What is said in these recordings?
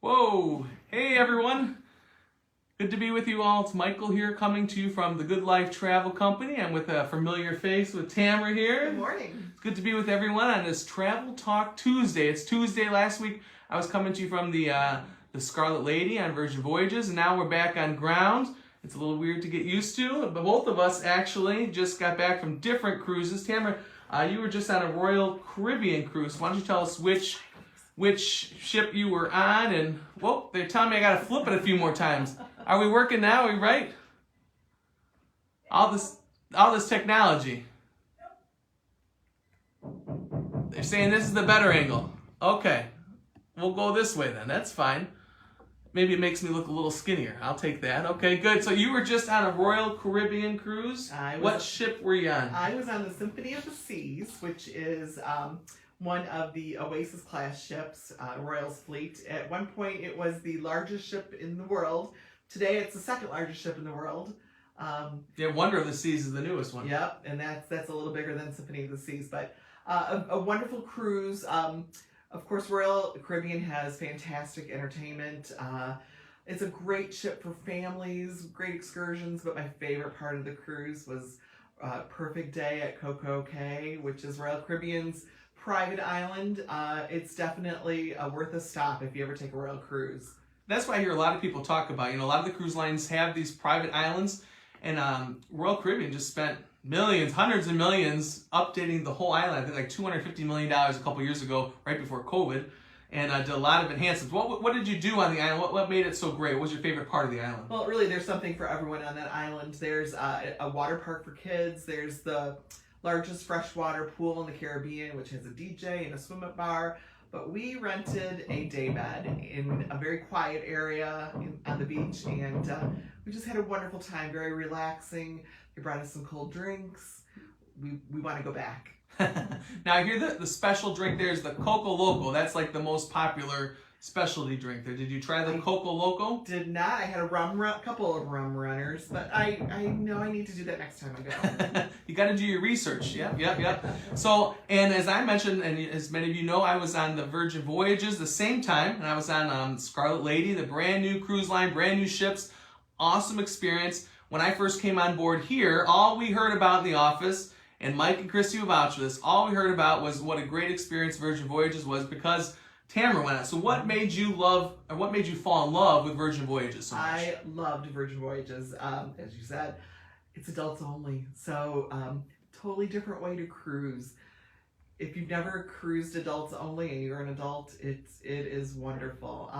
Whoa! Hey everyone! Good to be with you all. It's Michael here coming to you from the Good Life Travel Company. I'm with a familiar face with Tamara here. Good morning. It's good to be with everyone on this Travel Talk Tuesday. It's Tuesday. Last week I was coming to you from the Scarlet Lady on Virgin Voyages, and now we're back on ground. It's a little weird to get used to, but both of us actually just got back from different cruises. Tamara, you were just on a Royal Caribbean cruise. Why don't you tell us which ship you were on? And whoa, they're telling me I gotta flip it a few more times. Are we working now? Are we right? All this technology. They're saying this is the better angle. Okay, we'll go this way then. That's fine. Maybe it makes me look a little skinnier. I'll take that. Okay, good. So you were just on a Royal Caribbean cruise. What ship were you on? I was on the Symphony of the Seas, which is one of the Oasis class ships, Royal's fleet. At one point, it was the largest ship in the world. Today, it's the second largest ship in the world. Yeah, Wonder of the Seas is the newest one. Yep, and that's a little bigger than Symphony of the Seas, but a wonderful cruise. Of course, Royal Caribbean has fantastic entertainment. It's a great ship for families, great excursions, but my favorite part of the cruise was Perfect Day at Coco Cay, which is Royal Caribbean's private island. It's definitely worth a stop if you ever take a Royal cruise. That's what I hear a lot of people talk about. You know, a lot of the cruise lines have these private islands, and Royal Caribbean just spent millions, hundreds of millions updating the whole island. I think like $250 million a couple years ago, right before COVID, and did a lot of enhancements. What did you do on the island? What made it so great? What was your favorite part of the island? Well, really, there's something for everyone on that island. There's a water park for kids. There's the largest freshwater pool in the Caribbean, which has a DJ and a swim-up bar. But we rented a daybed in a very quiet area on the beach, and we just had a wonderful time, very relaxing. They brought us some cold drinks. We want to go back. Now, I hear the special drink there is the Coco Loco. That's like the most popular specialty drink there. Did you try the Coco Loco? Did not. I had a couple of rum runners, but I know I need to do that next time I go. You got to do your research. Yep. So, and as I mentioned, and as many of you know, I was on the Virgin Voyages the same time, and I was on Scarlet Lady, the brand new cruise line, brand new ships. Awesome experience. When I first came on board here, all we heard about in the office, and Mike and Christy will vouch for this, all we heard about was what a great experience Virgin Voyages was because Tamara went on. So what made you fall in love with Virgin Voyages so much? I loved Virgin Voyages. As you said, it's adults only. So totally different way to cruise. If you've never cruised adults only and you're an adult, it is wonderful.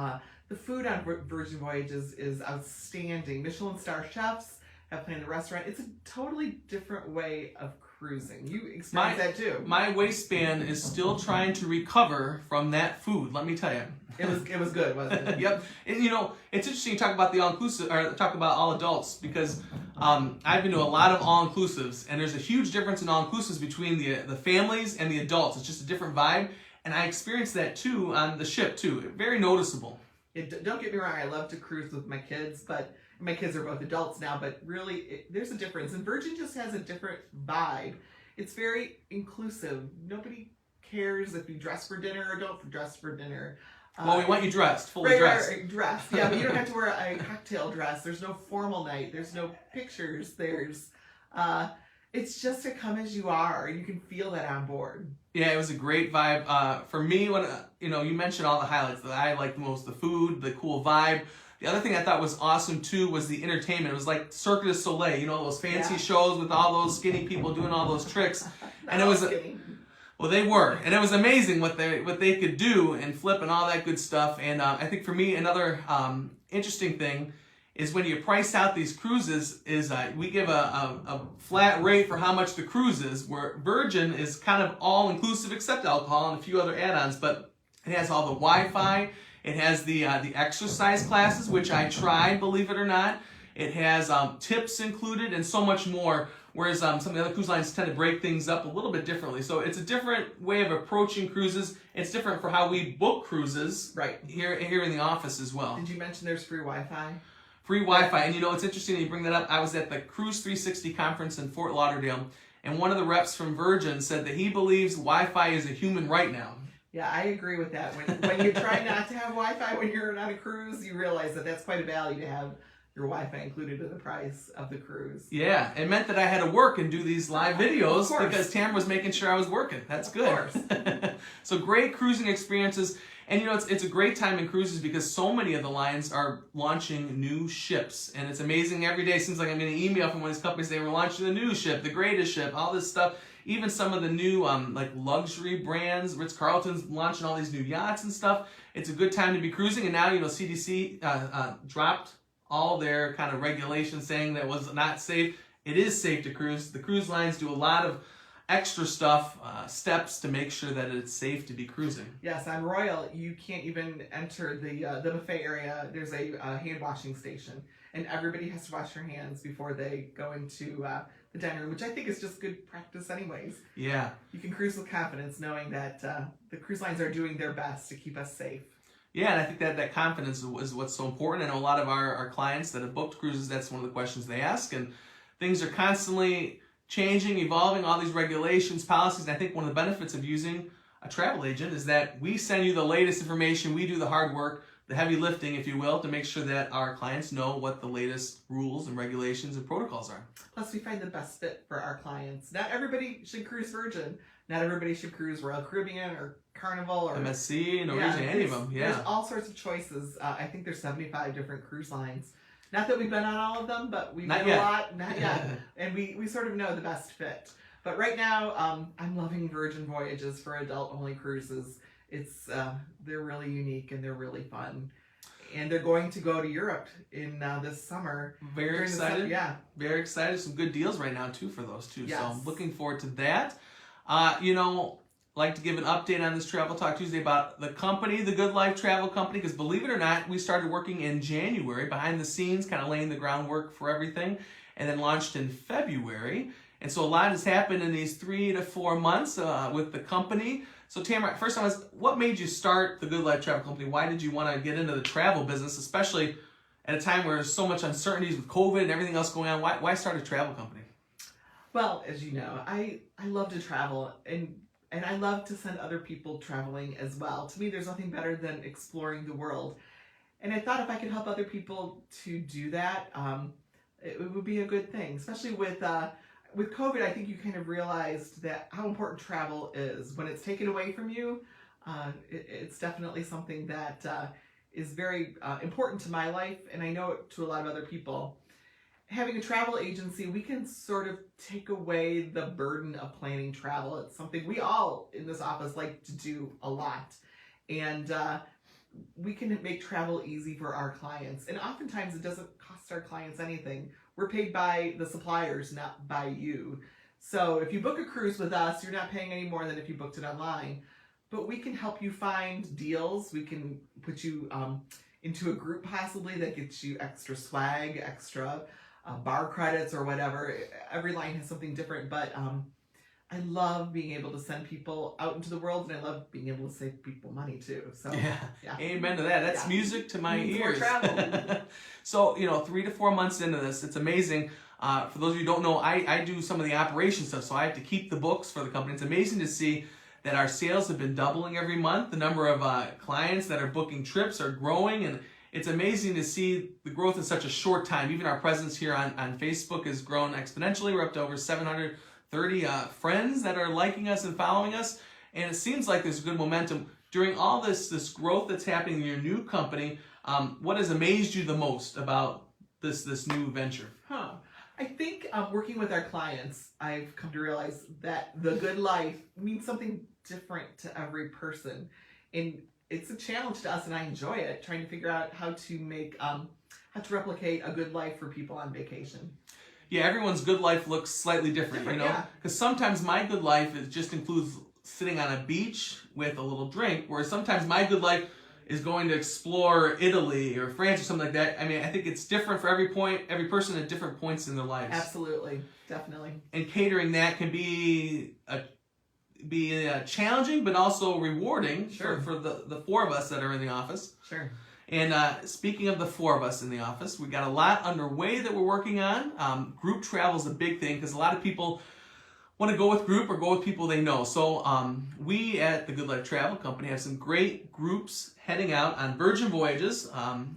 The food on Virgin Voyages is outstanding. Michelin star chefs have planned the restaurant. It's a totally different way of cruising. You experience that too. My waistband is still trying to recover from that food, let me tell you. It was good, wasn't it? Yep. And you know, it's interesting to talk about the all-inclusive, or talk about all adults, because I've been to a lot of all-inclusives, and there's a huge difference in all-inclusives between the families and the adults. It's just a different vibe, and I experienced that too on the ship too. Very noticeable. Don't get me wrong, I love to cruise with my kids, but my kids are both adults now, but really there's a difference. And Virgin just has a different vibe. It's very inclusive. Nobody cares if you dress for dinner or don't dress for dinner. Well, we want you dressed, fully dressed. Right, dressed. Yeah, but you don't have to wear a cocktail dress. There's no formal night. There's no pictures. It's just to come as you are, and you can feel that on board. Yeah, it was a great vibe. For me, when you mentioned all the highlights that I liked the most, the food, the cool vibe. The other thing I thought was awesome too was the entertainment. It was like Cirque du Soleil, those fancy shows with all those skinny people doing all those tricks, and it was well, they were, and it was amazing what they could do and flip and all that good stuff. And I think for me, another interesting thing is when you price out these cruises is we give a flat rate for how much the cruise is, where Virgin is kind of all inclusive except alcohol and a few other add-ons, but it has all the Wi-Fi. It has the exercise classes, which I tried, believe it or not. It has tips included and so much more, whereas some of the other cruise lines tend to break things up a little bit differently. So it's a different way of approaching cruises. It's different for how we book cruises right here in the office as well. Did you mention there's free Wi-Fi? Free Wi-Fi. And it's interesting that you bring that up. I was at the Cruise 360 conference in Fort Lauderdale, and one of the reps from Virgin said that he believes Wi-Fi is a human right now. Yeah, I agree with that. When you try not to have Wi-Fi when you're on a cruise, you realize that that's quite a value to have your Wi-Fi included in the price of the cruise. Yeah, it meant that I had to work and do these live videos because Tamara was making sure I was working. That's good. Of course. So great cruising experiences. And you know, it's a great time in cruises because so many of the lines are launching new ships. And it's amazing every day. It seems like I'm getting an email from one of these companies saying we're launching a new ship, the greatest ship, all this stuff. Even some of the new like luxury brands, Ritz-Carlton's launching all these new yachts and stuff. It's a good time to be cruising. And now, you know, CDC dropped all their kind of regulations saying that was not safe. It is safe to cruise. The cruise lines do a lot of extra stuff, steps to make sure that it's safe to be cruising. Yes, on Royal, you can't even enter the buffet area. There's a hand washing station, and everybody has to wash their hands before they go into the dining room, which I think is just good practice anyways. Yeah. You can cruise with confidence knowing that the cruise lines are doing their best to keep us safe. Yeah, and I think that confidence is what's so important. I know a lot of our clients that have booked cruises, that's one of the questions they ask, and things are constantly changing, evolving, all these regulations, policies, and I think one of the benefits of using a travel agent is that we send you the latest information, we do the hard work, the heavy lifting, if you will, to make sure that our clients know what the latest rules and regulations and protocols are. Plus, we find the best fit for our clients. Not everybody should cruise Virgin. Not everybody should cruise Royal Caribbean or Carnival or MSC, Norwegian, any of them. Yeah. There's all sorts of choices. I think there's 75 different cruise lines. Not that we've been on all of them, but we've been a lot. Not yet. And we sort of know the best fit. But right now, I'm loving Virgin Voyages for adult-only cruises. It's they're really unique and they're really fun. And they're going to go to Europe in this summer. Very excited. Yeah. Very excited. Some good deals right now, too, for those two. Yes. So I'm looking forward to that. You know, like to give an update on this Travel Talk Tuesday about the company, the Good Life Travel Company, because believe it or not, we started working in January, behind the scenes, kind of laying the groundwork for everything, and then launched in February. And so a lot has happened in these 3 to 4 months with the company. So Tamara, first time was, what made you start the Good Life Travel Company? Why did you want to get into the travel business, especially at a time where there's so much uncertainties with COVID and everything else going on? Why start a travel company? Well, as you know, I love to travel and I love to send other people traveling as well. To me, there's nothing better than exploring the world. And I thought if I could help other people to do that, it would be a good thing. Especially with COVID, I think you kind of realized that how important travel is. When it's taken away from you, it's definitely something that is very important to my life, and I know it to a lot of other people. Having a travel agency, we can sort of take away the burden of planning travel. It's something we all in this office like to do a lot. And we can make travel easy for our clients. And oftentimes it doesn't cost our clients anything. We're paid by the suppliers, not by you. So if you book a cruise with us, you're not paying any more than if you booked it online. But we can help you find deals. We can put you into a group possibly that gets you extra swag, extra bar credits or whatever. Every line has something different, but I love being able to send people out into the world, and I love being able to save people money too. So yeah. Amen to that. That's music to my ears. Travel. So 3 to 4 months into this, it's amazing. For those of you who don't know, I do some of the operation stuff, so I have to keep the books for the company. It's amazing to see that our sales have been doubling every month. The number of clients that are booking trips are growing, and it's amazing to see the growth in such a short time. Even our presence here on Facebook has grown exponentially. We're up to over 730 friends that are liking us and following us, and it seems like there's good momentum. During all this growth that's happening in your new company, what has amazed you the most about this new venture? I think working with our clients, I've come to realize that the good life means something different to every person. And it's a challenge to us, and I enjoy it, trying to figure out how to make, how to replicate a good life for people on vacation. Yeah, everyone's good life looks slightly different, you know? Because sometimes my good life just includes sitting on a beach with a little drink, whereas sometimes my good life is going to explore Italy or France or something like that. I mean, I think it's different for every person at different points in their lives. Absolutely, definitely. And catering that can be challenging, but also rewarding for the 4 of us that are in the office. Sure. And speaking of the 4 of us in the office, we got a lot underway that we're working on. Group travel is a big thing because a lot of people want to go with group or go with people they know. So we at the Good Life Travel Company have some great groups heading out on Virgin Voyages. On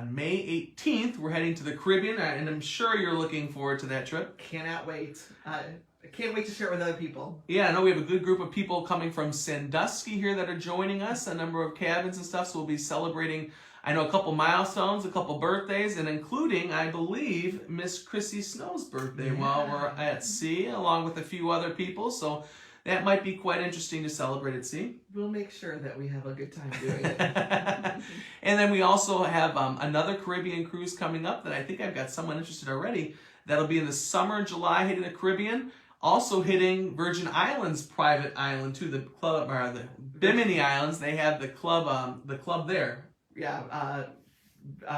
May 18th, we're heading to the Caribbean, and I'm sure you're looking forward to that trip. Cannot wait. I can't wait to share it with other people. Yeah, I know we have a good group of people coming from Sandusky here that are joining us, a number of cabins and stuff, so we'll be celebrating, I know, a couple milestones, a couple birthdays, and including, I believe, Miss Chrissy Snow's birthday while we're at sea, along with a few other people, so that might be quite interesting to celebrate at sea. We'll make sure that we have a good time doing it. And then we also have another Caribbean cruise coming up that I think I've got someone interested already. That'll be in the summer, July, hitting the Caribbean. Also hitting Virgin Islands private island too, the club, or the Bimini Islands. They have the club there. Yeah,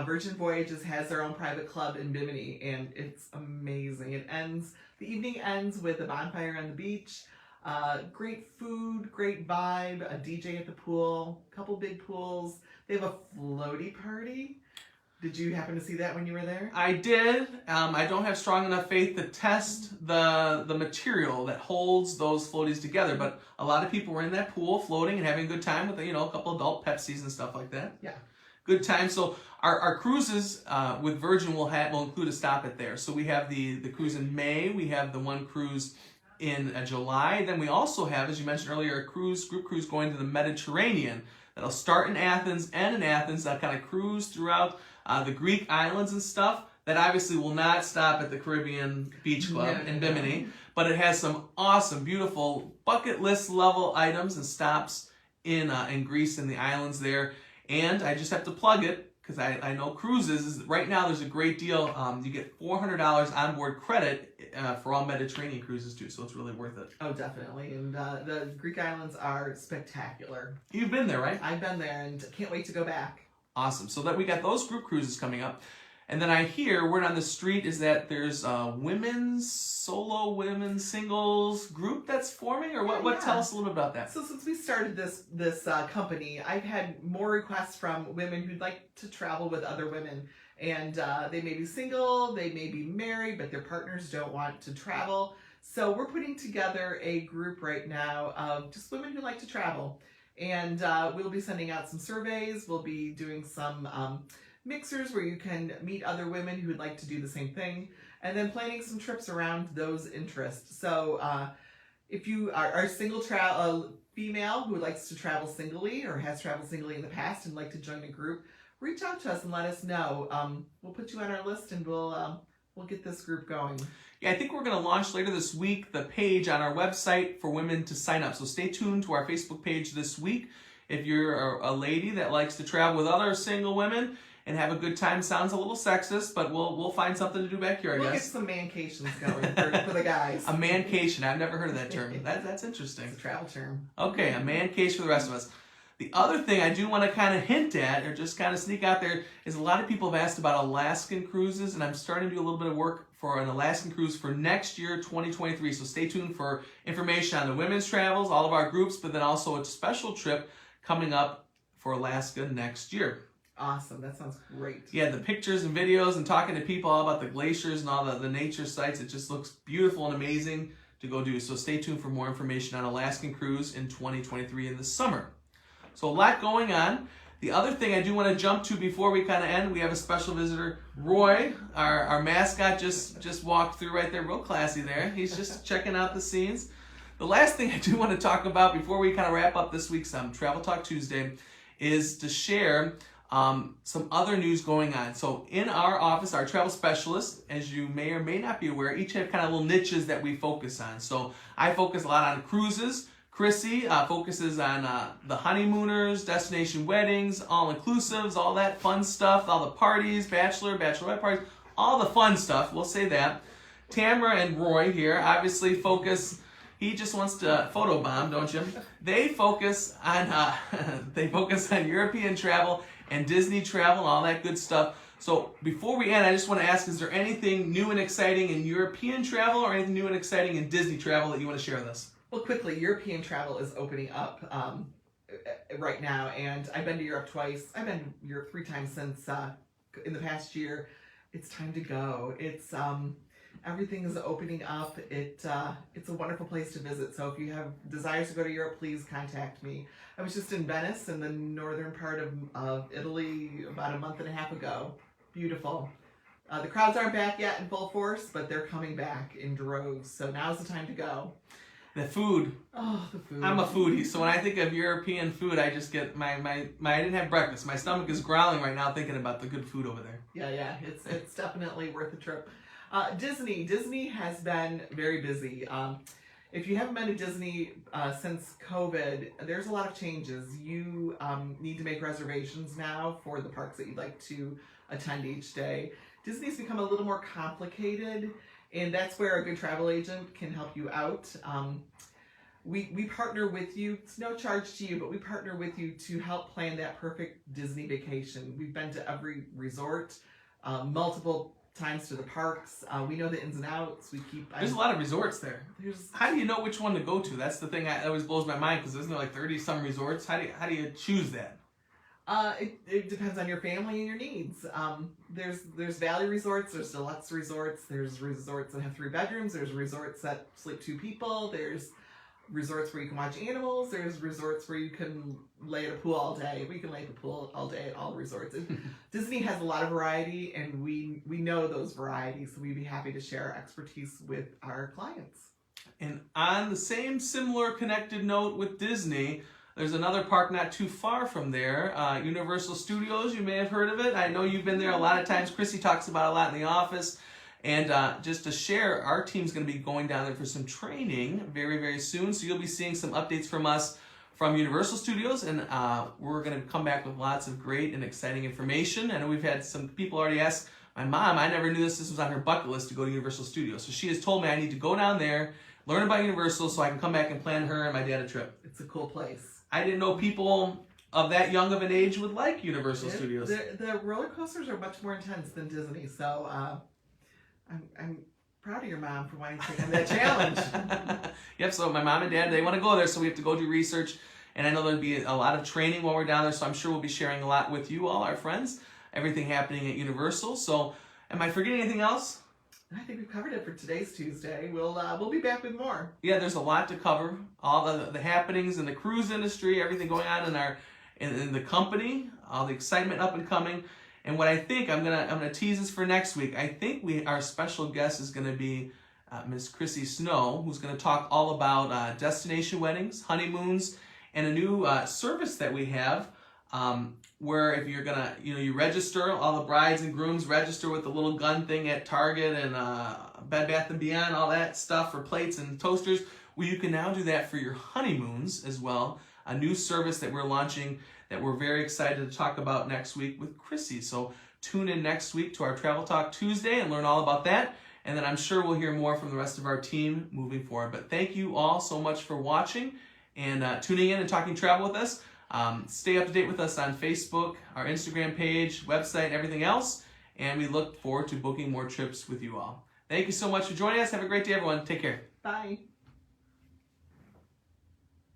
Virgin Voyages has their own private club in Bimini, and it's amazing. The evening ends with a bonfire on the beach, great food, great vibe, a DJ at the pool, a couple big pools. They have a floaty party. Did you happen to see that when you were there? I did. I don't have strong enough faith to test the material that holds those floaties together, but a lot of people were in that pool floating and having a good time with a couple adult Pepsis and stuff like that. Yeah. Good time. So our cruises with Virgin will include a stop at there. So we have the cruise in May. We have the one cruise in July. Then we also have, as you mentioned earlier, a group cruise going to the Mediterranean. That'll start in Athens, end in Athens. That'll kind of cruise throughout the Greek islands and stuff. That obviously will not stop at the Caribbean Beach Club in Bimini, but it has some awesome, beautiful bucket list level items and stops in Greece and the islands there. And I just have to plug it because I know cruises right now. There's a great deal. You get $400 onboard credit for all Mediterranean cruises too, so it's really worth it. Oh, definitely. And the Greek islands are spectacular. You've been there, right? I've been there and can't wait to go back. Awesome. So that we got those group cruises coming up. And then I hear word on the street is that there's a solo women singles group that's forming, or what? Yeah. Tell us a little bit about that. So since we started this company, I've had more requests from women who'd like to travel with other women, and they may be single, they may be married, but their partners don't want to travel. So we're putting together a group right now of just women who like to travel, and we'll be sending out some surveys. We'll be doing some mixers where you can meet other women who would like to do the same thing, and then planning some trips around those interests. So if you are a single female who likes to travel singly or has traveled singly in the past and like to join a group, reach out to us and let us know. We'll put you on our list and we'll get this group going. Yeah, I think we're going to launch later this week the page on our website for women to sign up. So stay tuned to our Facebook page this week. If you're a lady that likes to travel with other single women and have a good time, sounds a little sexist, but we'll find something to do back here, I We'll guess. get some mancations going for the guys. A mancation. I've never heard of that term. That's interesting. It's a travel term. Okay, a mancase for the rest of us. The other thing I do want to kind of hint at, or just kind of sneak out there, is a lot of people have asked about Alaskan cruises, and I'm starting to do a little bit of work for an Alaskan cruise for next year, 2023. So stay tuned for information on the women's travels, all of our groups, but then also a special trip coming up for Alaska next year. Awesome. That sounds great. Yeah, the pictures and videos and talking to people all about the glaciers and all the nature sites, it just looks beautiful and amazing to go do. So stay tuned for more information on Alaskan cruise in 2023 in the summer. So a lot going on. The other thing I do want to jump to before we kind of end, we have a special visitor, Roy, our mascot, just walked through right there, real classy there. He's just checking out the scenes. The last thing I do want to talk about before we kind of wrap up this week's Travel Talk Tuesday is to share some other news going on. So in our office, our travel specialists, as you may or may not be aware, each have kind of little niches that we focus on. So I focus a lot on cruises. Chrissy focuses on the honeymooners, destination weddings, all-inclusives, all that fun stuff, all the parties, bachelorette parties, all the fun stuff, we'll say that. Tamara and Roy here obviously focus, he just wants to photobomb, don't you? They focus on European travel and Disney travel and all that good stuff. So before we end, I just want to ask, is there anything new and exciting in European travel or anything new and exciting in Disney travel that you want to share with us? Well, quickly, European travel is opening up right now, and I've been to Europe twice. I've been to Europe 3 times since in the past year. It's time to go. It's Everything is opening up. It's a wonderful place to visit. So if you have desires to go to Europe, please contact me. I was just in Venice in the northern part of Italy about a month and a half ago. Beautiful. The crowds aren't back yet in full force, but they're coming back in droves. So now's the time to go. The food. Oh, the food. I'm a foodie, so when I think of European food, I just get my I didn't have breakfast. My stomach is growling right now thinking about the good food over there. Yeah. It's definitely worth the trip. Disney has been very busy. If you haven't been to Disney since COVID, there's a lot of changes. You need to make reservations now for the parks that you'd like to attend each day. Disney's become a little more complicated, and that's where a good travel agent can help you out. We partner with you. It's no charge to you, but we partner with you to help plan that perfect Disney vacation. We've been to every resort, multiple times to the parks. We know the ins and outs. There's a lot of resorts there. How do you know which one to go to? That's the thing that always blows my mind, because isn't there like 30 some resorts? How do you choose that? It depends on your family and your needs. There's valley resorts, there's deluxe resorts, there's resorts that have 3 bedrooms, there's resorts that sleep 2 people, there's resorts where you can watch animals, there's resorts where you can lay at a pool all day. We can lay at the pool all day at all resorts. Disney has a lot of variety, and we know those varieties, so we'd be happy to share our expertise with our clients. And on the same similar connected note with Disney, there's another park not too far from there, Universal Studios. You may have heard of it. I know you've been there a lot of times. Chrissy talks about it a lot in the office. And just to share, our team's going to be going down there for some training very, very soon. So you'll be seeing some updates from us from Universal Studios. And we're going to come back with lots of great and exciting information. I know we've had some people already ask, my mom, I never knew this was on her bucket list to go to Universal Studios. So she has told me I need to go down there, learn about Universal, so I can come back and plan her and my dad a trip. It's a cool place. I didn't know people of that young of an age would like Universal Studios. The roller coasters are much more intense than Disney, so I'm proud of your mom for wanting to take on that challenge. Yep, so my mom and dad, they want to go there, so we have to go do research, and I know there'll be a lot of training while we're down there, so I'm sure we'll be sharing a lot with you all, our friends, everything happening at Universal. So am I forgetting anything else? I think we've covered it for today's Tuesday. We'll be back with more. Yeah, there's a lot to cover. All the happenings in the cruise industry, everything going on in the company, all the excitement up and coming. And what I think, I'm gonna tease this for next week. I think our special guest is gonna be Miss Chrissy Snow, who's gonna talk all about destination weddings, honeymoons, and a new service that we have. Where if you're gonna, you register, all the brides and grooms register with the little gun thing at Target and Bed Bath & Beyond, all that stuff for plates and toasters. Well, you can now do that for your honeymoons as well. A new service that we're launching that we're very excited to talk about next week with Chrissy. So tune in next week to our Travel Talk Tuesday and learn all about that. And then I'm sure we'll hear more from the rest of our team moving forward. But thank you all so much for watching and tuning in and talking travel with us. Stay up to date with us on Facebook, our Instagram page, website, and everything else. And we look forward to booking more trips with you all. Thank you so much for joining us. Have a great day, everyone. Take care. Bye.